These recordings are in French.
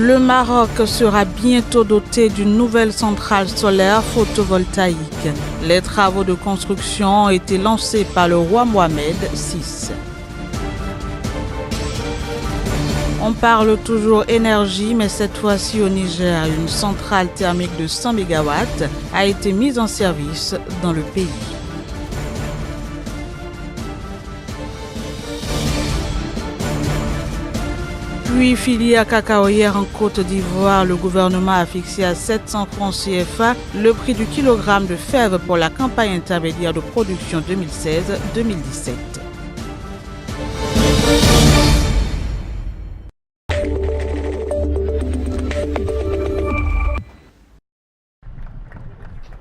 Le Maroc sera bientôt doté d'une nouvelle centrale solaire photovoltaïque. Les travaux de construction ont été lancés par le roi Mohamed VI. On parle toujours énergie, mais cette fois-ci au Niger, une centrale thermique de 100 MW a été mise en service dans le pays. Puis filière cacaoyère en Côte d'Ivoire, le gouvernement a fixé à 700 francs CFA le prix du kilogramme de fèves pour la campagne intermédiaire de production 2016-2017.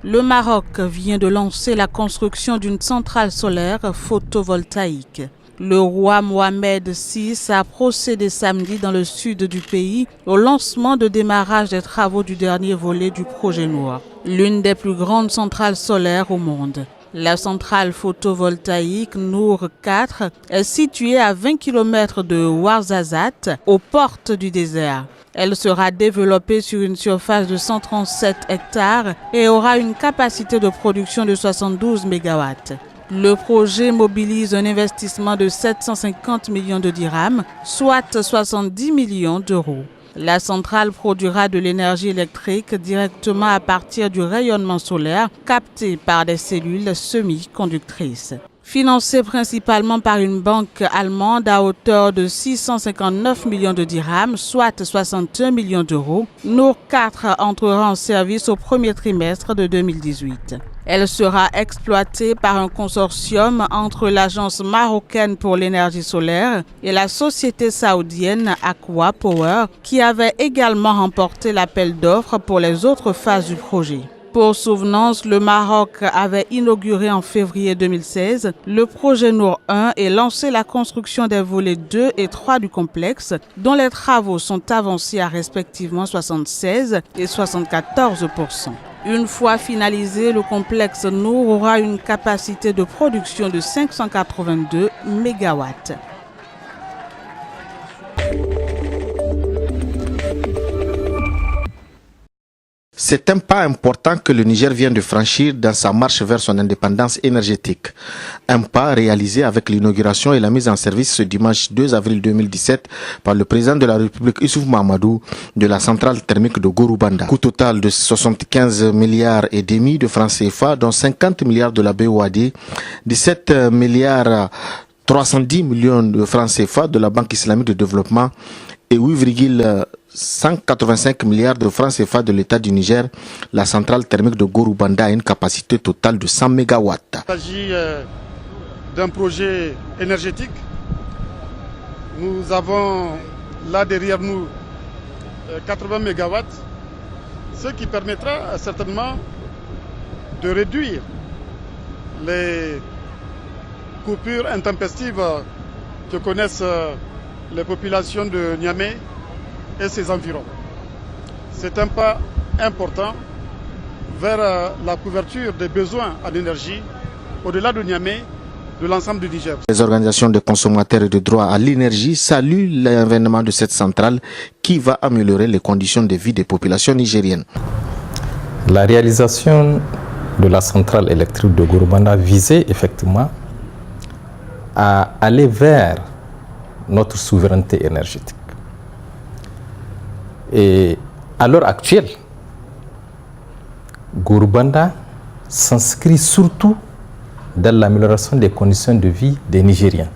Le Maroc vient de lancer la construction d'une centrale solaire photovoltaïque. Le roi Mohamed VI a procédé samedi dans le sud du pays au lancement de démarrage des travaux du dernier volet du projet Nour, l'une des plus grandes centrales solaires au monde. La centrale photovoltaïque Nour 4 est située à 20 km de Ouarzazate, aux portes du désert. Elle sera développée sur une surface de 137 hectares et aura une capacité de production de 72 MW. Le projet mobilise un investissement de 750 millions de dirhams, soit 70 millions d'euros. La centrale produira de l'énergie électrique directement à partir du rayonnement solaire capté par des cellules semi-conductrices. Financée principalement par une banque allemande à hauteur de 659 millions de dirhams, soit 61 millions d'euros, Nour 4 entrera en service au premier trimestre de 2018. Elle sera exploitée par un consortium entre l'Agence marocaine pour l'énergie solaire et la société saoudienne Aqua Power, qui avait également remporté l'appel d'offres pour les autres phases du projet. Pour souvenance, le Maroc avait inauguré en février 2016 le projet Nour 1 et lancé la construction des volets 2 et 3 du complexe, dont les travaux sont avancés à respectivement 76 et 74%. Une fois finalisé, le complexe Nour aura une capacité de production de 582 MW. C'est un pas important que le Niger vient de franchir dans sa marche vers son indépendance énergétique. Un pas réalisé avec l'inauguration et la mise en service ce dimanche 2 avril 2017 par le président de la République Issoufou Mahamadou de la centrale thermique de Gorubanda. Coût total de 75 milliards et demi de francs CFA, dont 50 milliards de la BOAD, 17 milliards 310 millions de francs CFA de la Banque islamique de développement et 8,185 milliards de francs CFA de l'État du Niger. La centrale thermique de Gorubanda a une capacité totale de 100 MW. Il s'agit d'un projet énergétique. Nous avons là derrière nous 80 MW, ce qui permettra certainement de réduire les coupures intempestives que connaissent les populations de Niamey et ses environs. C'est un pas important vers la couverture des besoins en énergie au-delà de Niamey, de l'ensemble du Niger. Les organisations de consommateurs et de droit à l'énergie saluent l'avènement de cette centrale qui va améliorer les conditions de vie des populations nigériennes. La réalisation de la centrale électrique de Gorubanda visait effectivement à aller vers notre souveraineté énergétique. Et à l'heure actuelle, Gorubanda s'inscrit surtout dans l'amélioration des conditions de vie des Nigériens.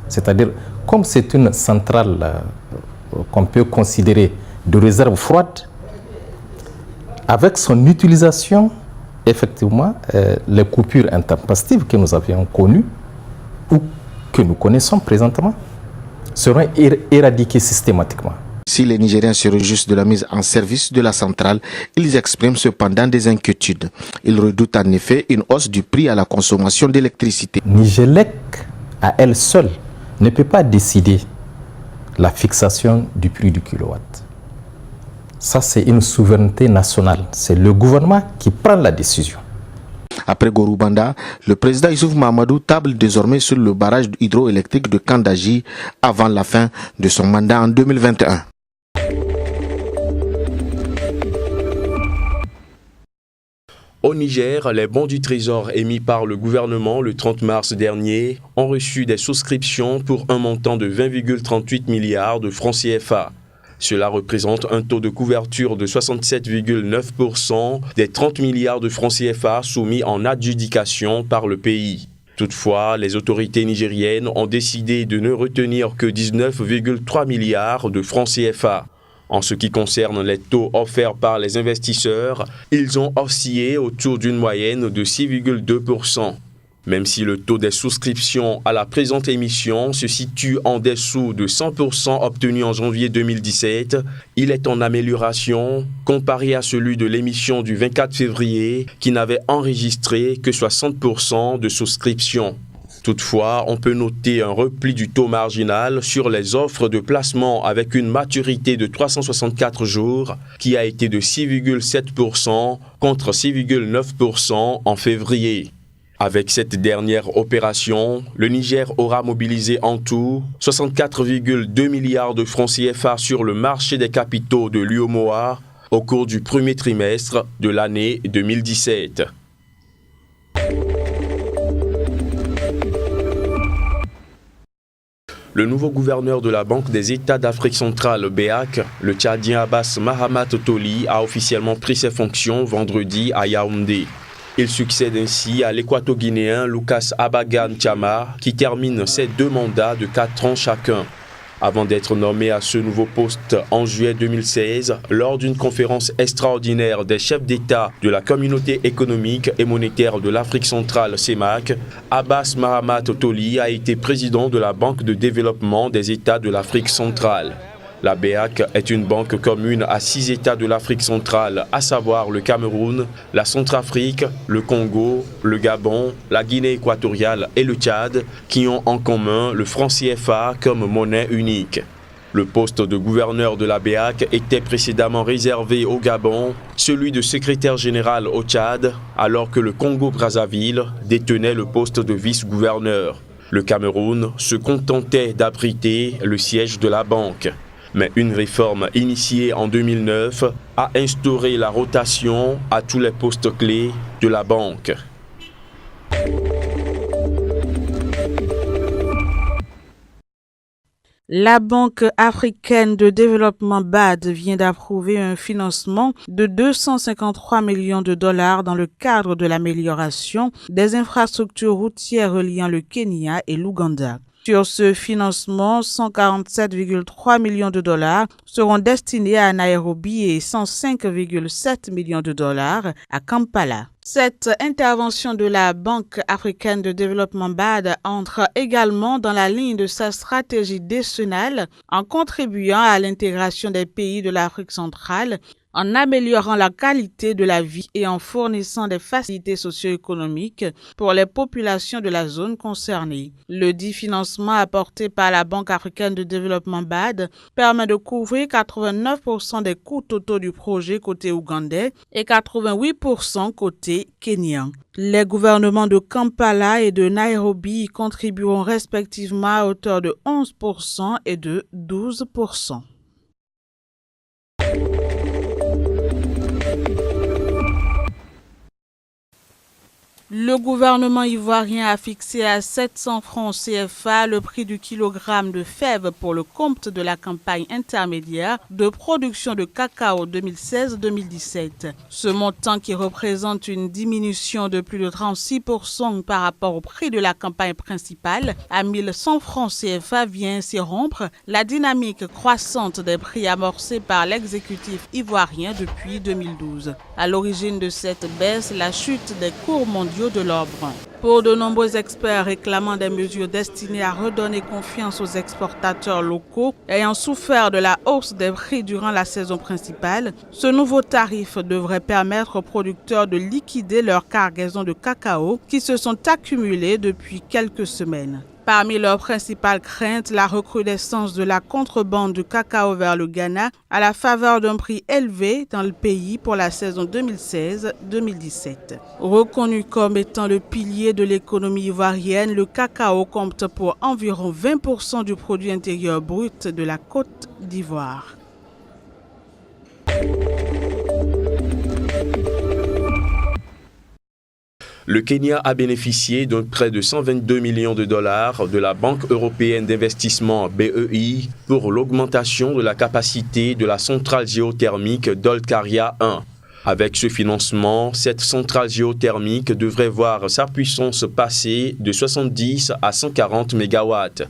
C'est-à-dire, comme c'est une centrale qu'on peut considérer de réserve froide, avec son utilisation, effectivement, les coupures intempestives que nous avions connues ou que nous connaissons présentement seront éradiquées systématiquement. Si les Nigériens se réjouissent de la mise en service de la centrale, ils expriment cependant des inquiétudes. Ils redoutent en effet une hausse du prix à la consommation d'électricité. Nigélec, à elle seule, ne peut pas décider la fixation du prix du kilowatt. Ça, c'est une souveraineté nationale. C'est le gouvernement qui prend la décision. Après Gorubanda, le président Issoufou Mahamadou table désormais sur le barrage hydroélectrique de Kandaji avant la fin de son mandat en 2021. Au Niger, les bons du Trésor émis par le gouvernement le 30 mars dernier ont reçu des souscriptions pour un montant de 20,38 milliards de francs CFA. Cela représente un taux de couverture de 67,9% des 30 milliards de francs CFA soumis en adjudication par le pays. Toutefois, les autorités nigériennes ont décidé de ne retenir que 19,3 milliards de francs CFA. En ce qui concerne les taux offerts par les investisseurs, ils ont oscillé autour d'une moyenne de 6,2%. Même si le taux des souscriptions à la présente émission se situe en dessous de 100% obtenu en janvier 2017, il est en amélioration comparé à celui de l'émission du 24 février qui n'avait enregistré que 60% de souscriptions. Toutefois, on peut noter un repli du taux marginal sur les offres de placement avec une maturité de 364 jours qui a été de 6,7% contre 6,9% en février. Avec cette dernière opération, le Niger aura mobilisé en tout 64,2 milliards de francs CFA sur le marché des capitaux de l'UEMOA au cours du premier trimestre de l'année 2017. Le nouveau gouverneur de la Banque des États d'Afrique centrale, BEAC, le Tchadien Abbas Mahamat Toli, a officiellement pris ses fonctions vendredi à Yaoundé. Il succède ainsi à l'équato-guinéen Lucas Abagan Chama, qui termine ses 2 mandats de 4 ans chacun. Avant d'être nommé à ce nouveau poste en juillet 2016, lors d'une conférence extraordinaire des chefs d'État de la Communauté économique et monétaire de l'Afrique centrale, CEMAC, Abbas Mahamat Toli a été président de la Banque de développement des États de l'Afrique centrale. La BEAC est une banque commune à 6 États de l'Afrique centrale, à savoir le Cameroun, la Centrafrique, le Congo, le Gabon, la Guinée équatoriale et le Tchad, qui ont en commun le franc CFA comme monnaie unique. Le poste de gouverneur de la BEAC était précédemment réservé au Gabon, celui de secrétaire général au Tchad, alors que le Congo-Brazzaville détenait le poste de vice-gouverneur. Le Cameroun se contentait d'abriter le siège de la banque. Mais une réforme initiée en 2009 a instauré la rotation à tous les postes clés de la banque. La Banque africaine de développement BAD vient d'approuver un financement de 253 millions de dollars dans le cadre de l'amélioration des infrastructures routières reliant le Kenya et l'Ouganda. Sur ce financement, 147,3 millions de dollars seront destinés à Nairobi et 105,7 millions de dollars à Kampala. Cette intervention de la Banque africaine de développement BAD entre également dans la ligne de sa stratégie décennale en contribuant à l'intégration des pays de l'Afrique centrale, en améliorant la qualité de la vie et en fournissant des facilités socio-économiques pour les populations de la zone concernée. Le dit financement apporté par la Banque africaine de développement BAD permet de couvrir 89% des coûts totaux du projet côté ougandais et 88% côté kenyan. Les gouvernements de Kampala et de Nairobi y contribueront respectivement à hauteur de 11% et de 12%. Le gouvernement ivoirien a fixé à 700 francs CFA le prix du kilogramme de fèves pour le compte de la campagne intermédiaire de production de cacao 2016-2017. Ce montant, qui représente une diminution de plus de 36% par rapport au prix de la campagne principale, à 1100 francs CFA, vient ainsi rompre la dynamique croissante des prix amorcés par l'exécutif ivoirien depuis 2012. À l'origine de cette baisse, la chute des cours mondiaux de l'or brun. Pour de nombreux experts réclamant des mesures destinées à redonner confiance aux exportateurs locaux ayant souffert de la hausse des prix durant la saison principale, ce nouveau tarif devrait permettre aux producteurs de liquider leurs cargaisons de cacao qui se sont accumulées depuis quelques semaines. Parmi leurs principales craintes, la recrudescence de la contrebande du cacao vers le Ghana à la faveur d'un prix élevé dans le pays pour la saison 2016-2017. Reconnu comme étant le pilier de l'économie ivoirienne, le cacao compte pour environ 20% du produit intérieur brut de la Côte d'Ivoire. Le Kenya a bénéficié d'un prêt de 122 millions de dollars de la Banque européenne d'investissement BEI pour l'augmentation de la capacité de la centrale géothermique d'Olkaria 1. Avec ce financement, cette centrale géothermique devrait voir sa puissance passer de 70 à 140 MW.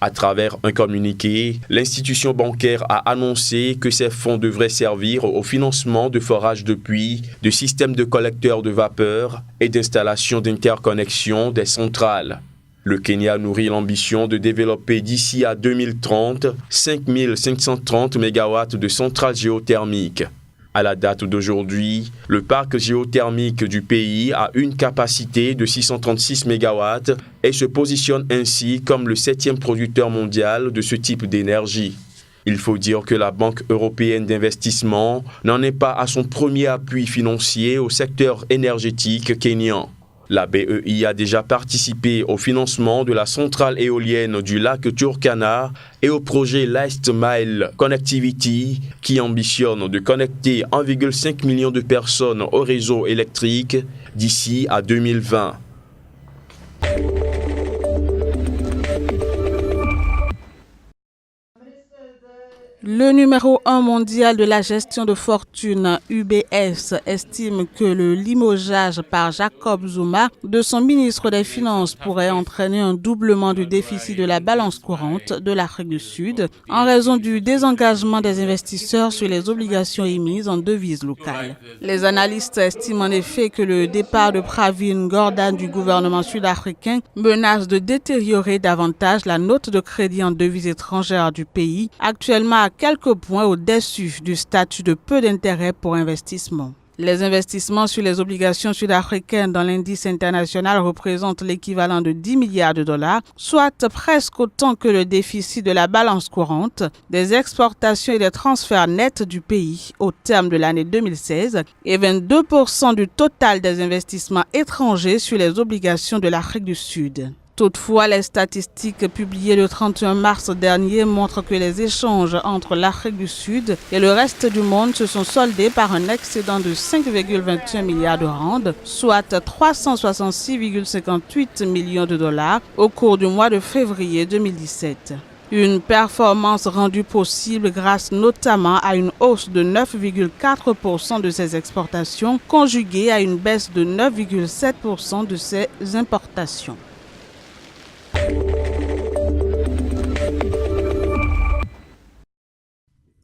À travers un communiqué, l'institution bancaire a annoncé que ces fonds devraient servir au financement de forages de puits, de systèmes de collecteurs de vapeur et d'installations d'interconnexion des centrales. Le Kenya nourrit l'ambition de développer d'ici à 2030 5530 MW de centrales géothermiques. À la date d'aujourd'hui, le parc géothermique du pays a une capacité de 636 MW et se positionne ainsi comme le 7e producteur mondial de ce type d'énergie. Il faut dire que la Banque européenne d'investissement n'en est pas à son premier appui financier au secteur énergétique kényan. La BEI a déjà participé au financement de la centrale éolienne du lac Turkana et au projet Last Mile Connectivity qui ambitionne de connecter 1,5 million de personnes au réseau électrique d'ici à 2020. Le numéro 1 mondial de la gestion de fortune, UBS, estime que le limogeage par Jacob Zuma de son ministre des Finances pourrait entraîner un doublement du déficit de la balance courante de l'Afrique du Sud en raison du désengagement des investisseurs sur les obligations émises en devises locales. Les analystes estiment en effet que le départ de Pravin Gordhan du gouvernement sud-africain menace de détériorer davantage la note de crédit en devises étrangères du pays, actuellement à quelques points au-dessus du statut de peu d'intérêt pour investissement. Les investissements sur les obligations sud-africaines dans l'indice international représentent l'équivalent de 10 milliards de dollars, soit presque autant que le déficit de la balance courante, des exportations et des transferts nets du pays au terme de l'année 2016 et 22% du total des investissements étrangers sur les obligations de l'Afrique du Sud. Toutefois, les statistiques publiées le 31 mars dernier montrent que les échanges entre l'Afrique du Sud et le reste du monde se sont soldés par un excédent de 5,21 milliards de rand, soit 366,58 millions de dollars au cours du mois de février 2017. Une performance rendue possible grâce notamment à une hausse de 9,4% de ses exportations, conjuguée à une baisse de 9,7% de ses importations.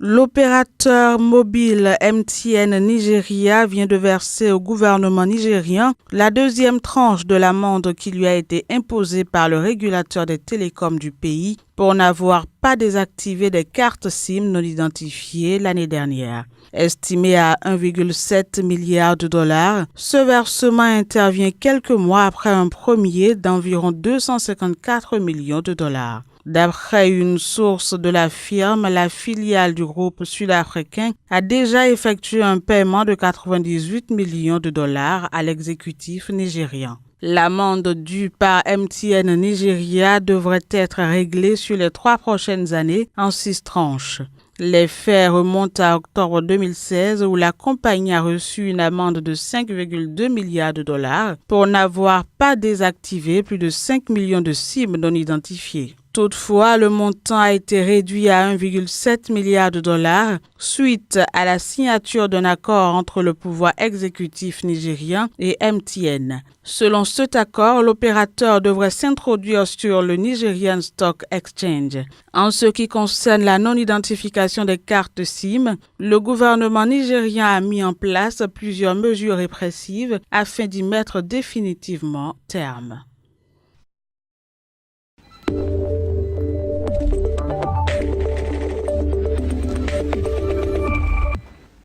L'opérateur mobile MTN Nigeria vient de verser au gouvernement nigérien la deuxième tranche de l'amende qui lui a été imposée par le régulateur des télécoms du pays pour n'avoir pas désactivé des cartes SIM non identifiées l'année dernière. Estimé à 1,7 milliard de dollars, ce versement intervient quelques mois après un premier d'environ 254 millions de dollars. D'après une source de la firme, la filiale du groupe sud-africain a déjà effectué un paiement de 98 millions de dollars à l'exécutif nigérian. L'amende due par MTN Nigeria devrait être réglée sur les 3 prochaines années en 6 tranches. Les faits remontent à octobre 2016 où la compagnie a reçu une amende de 5,2 milliards de dollars pour n'avoir pas désactivé plus de 5 millions de SIM non identifiées. Toutefois, le montant a été réduit à 1,7 milliard de dollars suite à la signature d'un accord entre le pouvoir exécutif nigérien et MTN. Selon cet accord, l'opérateur devrait s'introduire sur le Nigerian Stock Exchange. En ce qui concerne la non-identification des cartes SIM, le gouvernement nigérien a mis en place plusieurs mesures répressives afin d'y mettre définitivement terme.